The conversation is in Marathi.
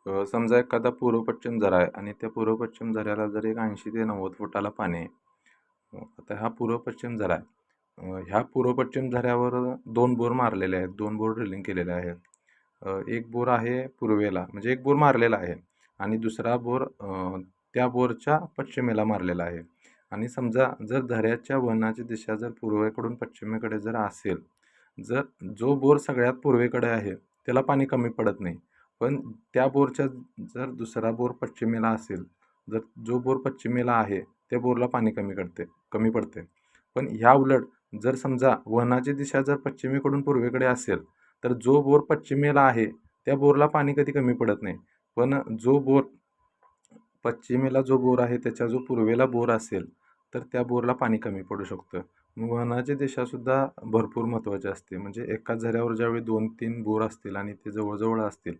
समजा एखादा पूर्व-पश्चिम झरा आहे आणि त्या पूर्व-पश्चिम झऱ्याला जर एक 80 ते 90 फुटाला पाणी आहे. आता हा पूर्व-पश्चिम झरा आहे. ह्या पूर्व-पश्चिम झऱ्यावर 2 बोर मारलेले आहेत. 2 बोर ड्रिलिंग केलेले आहेत. एक बोर आहे पूर्वेला, म्हणजे एक बोर मारलेला आहे आणि दुसरा बोर त्या बोरच्या पश्चिमेला मारलेला आहे. आणि समजा जर झऱ्याच्या वहनाची दिशा जर पूर्वेकडून पश्चिमेकडे जर असेल, जर जो बोर सगळ्यात पूर्वेकडे आहे त्याला पाणी कमी पडत नाही. पण त्या बोरच्या जर दुसरा बोर पश्चिमेला असेल, जर जो बोर पश्चिमेला आहे त्या बोरला पाणी कमी पडते. पण ह्या उलट जर समजा वहनाची दिशा जर पश्चिमेकडून पूर्वेकडे असेल, तर जो बोर पश्चिमेला आहे त्या बोरला पाणी कधी कमी पडत नाही. पण जो बोर पश्चिमेला जो बोर आहे त्याच्या जो पूर्वेला बोर असेल, तर त्या बोरला पाणी कमी पडू शकतं. वहनाची दिशासुद्धा भरपूर महत्त्वाची असते. म्हणजे एकाच झऱ्यावर ज्यावेळी 2-3 बोर असतील आणि ते जवळ असतील,